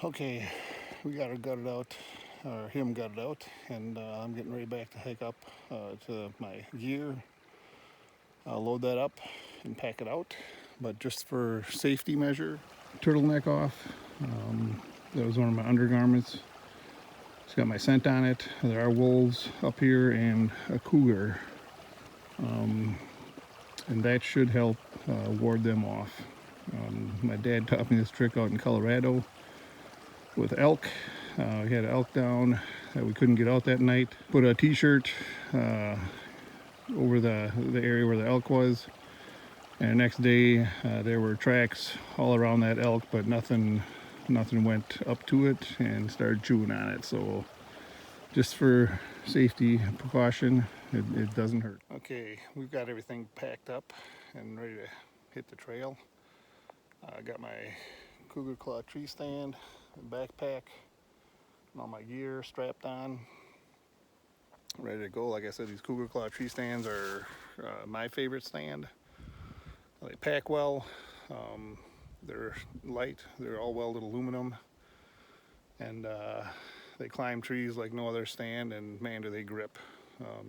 Okay, we got her gutted out, or him gutted out, and I'm getting ready back to hike up to my gear. I'll load that up and pack it out, but just for safety measure, turtleneck off. That was one of my undergarments. It's got my scent on it. There are wolves up here and a cougar, and that should help ward them off. My dad taught me this trick out in Colorado with elk. We had elk down that we couldn't get out that night. Put a t-shirt over the area where the elk was, and the next day there were tracks all around that elk, but nothing went up to it and started chewing on it. So just for safety precaution, it doesn't hurt. Okay, we've got everything packed up and ready to hit the trail. I got my cougar claw tree stand, backpack, and all my gear strapped on, ready to go. Like I said, these cougar claw tree stands are my favorite stand. They pack well, they're light, they're all welded aluminum, and they climb trees like no other stand, and man, do they grip.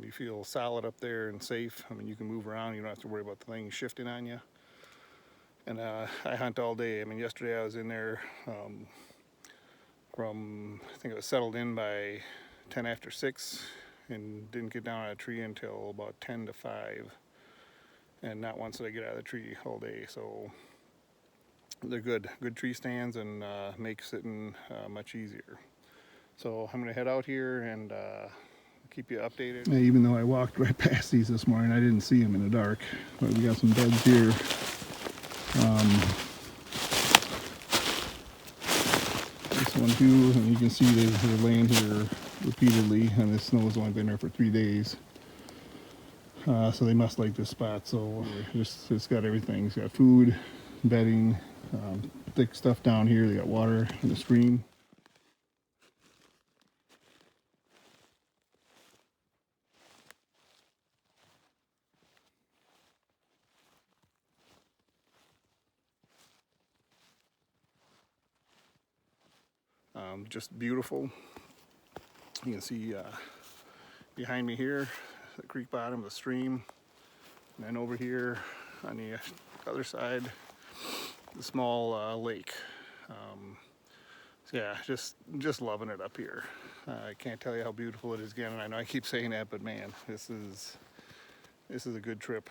You feel solid up there and safe. I mean, you can move around, you don't have to worry about the thing shifting on you. And I hunt all day. I mean, yesterday I was in there from, I think it was settled in by 10 after 6, and didn't get down out of the tree until about 10 to 5. And not once did I get out of the tree all day. So they're good tree stands, and make sitting much easier. So I'm gonna head out here and keep you updated. Yeah, even though I walked right past these this morning, I didn't see them in the dark. But we got some beds here. This one too, and you can see they're laying here repeatedly, and the snow's only been there for 3 days. So they must like this spot. So it's got everything. It's got food, bedding, thick stuff down here. They got water in the stream. Just beautiful. You can see behind me here the creek bottom, the stream, and then over here on the other side, the small lake. So yeah, just loving it up here. I can't tell you how beautiful it is again, and I know I keep saying that, but man, this is a good trip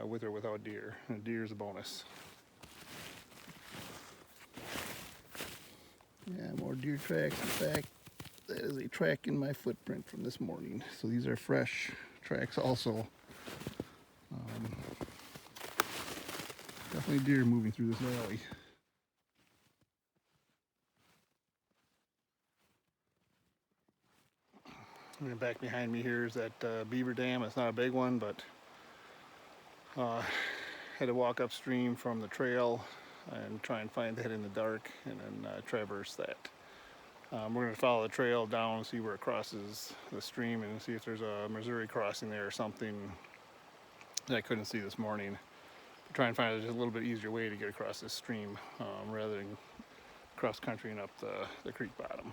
with or without deer. And deer is a bonus. Yeah, more deer tracks. In fact, that is a track in my footprint from this morning. So these are fresh tracks also. Definitely deer moving through this valley. And back behind me here is that beaver dam. It's not a big one, but had to walk upstream from the trail and try and find that in the dark, and then traverse that. We're going to follow the trail down and see where it crosses the stream, and see if there's a Missouri crossing there or something that I couldn't see this morning. Try and find a little bit easier way to get across this stream rather than cross country and up the creek bottom.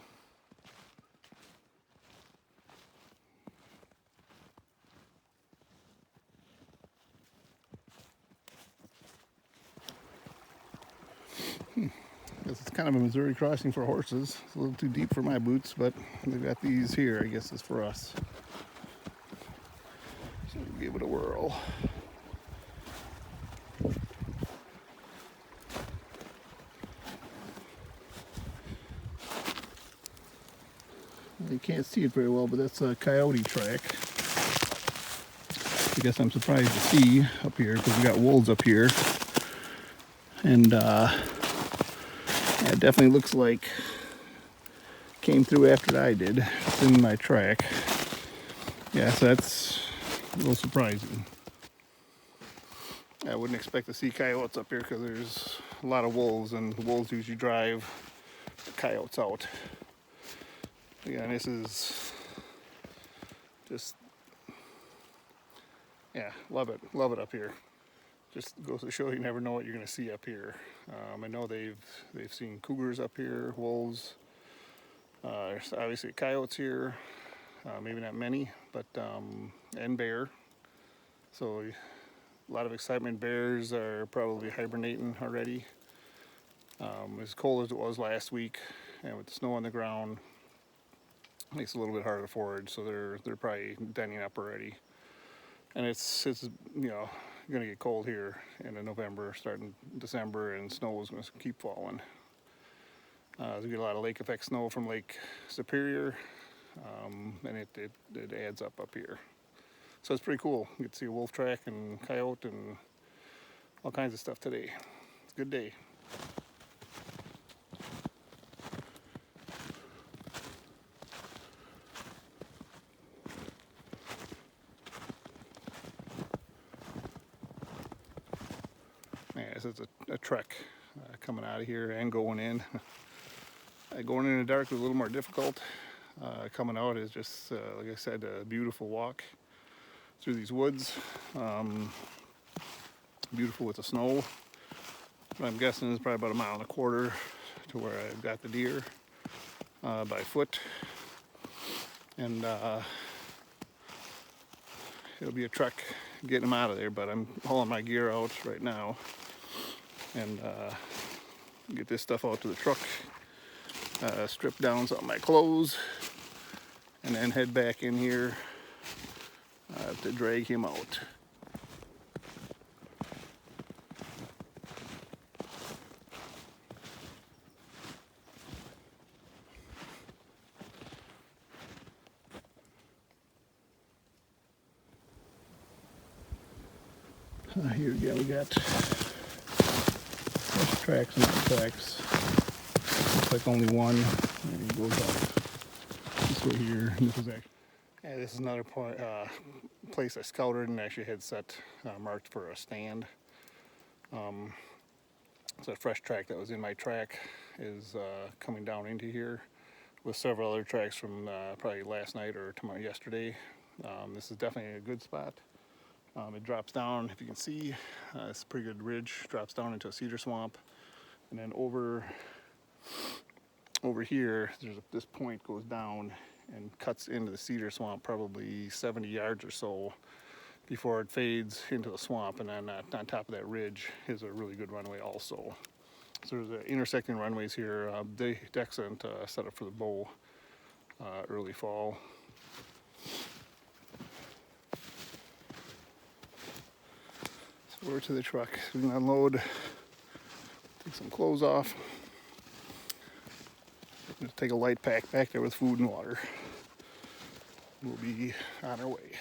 This is kind of a Missouri crossing for horses. It's a little too deep for my boots, but they've got these here. I guess it's for us. So we'll give it a whirl. You can't see it very well, but that's a coyote track. I guess I'm surprised to see up here because we got wolves up here. And yeah, it definitely looks like came through after I did. It's in my track. Yeah, so that's a little surprising. I wouldn't expect to see coyotes up here because there's a lot of wolves, and the wolves usually drive the coyotes out. Again, this is just, yeah, love it up here. just goes to show you never know what you're going to see up here. I know they've seen cougars up here, wolves. There's obviously coyotes here, maybe not many, but and bear. So a lot of excitement. Bears are probably hibernating already. As cold as it was last week, and with the snow on the ground, makes it a little bit harder to forage. So they're probably denning up already. And it's gonna get cold here in November, starting December, and snow is gonna keep falling. We get a lot of lake effect snow from Lake Superior, and it adds up here. So it's pretty cool. You get to see a wolf track and coyote and all kinds of stuff today. It's a good day. Yeah, this is a trek coming out of here and going in. Going in the dark was a little more difficult. Coming out is just, like I said, a beautiful walk through these woods. Beautiful with the snow. But I'm guessing it's probably about 1.25 miles to where I got the deer by foot. And it'll be a trek getting them out of there, but I'm hauling my gear out right now and get this stuff out to the truck, strip down some of my clothes, and then head back in here to drag him out. Here again, we got tracks and tracks. Looks like only one, and it goes up this way here. And this is actually, yeah, this is another point, place I scouted and actually had set marked for a stand. So a fresh track that was in my track is coming down into here with several other tracks from probably last night or yesterday. This is definitely a good spot. It drops down, if you can see, it's a pretty good ridge, drops down into a cedar swamp. And then over here, this point goes down and cuts into the cedar swamp probably 70 yards or so before it fades into the swamp. And then on top of that ridge is a really good runway also. So there's intersecting runways here. They're excellent setup for the bow early fall. So we're to the truck. So we can unload, take some clothes off. Just take a light pack back there with food and water. We'll be on our way.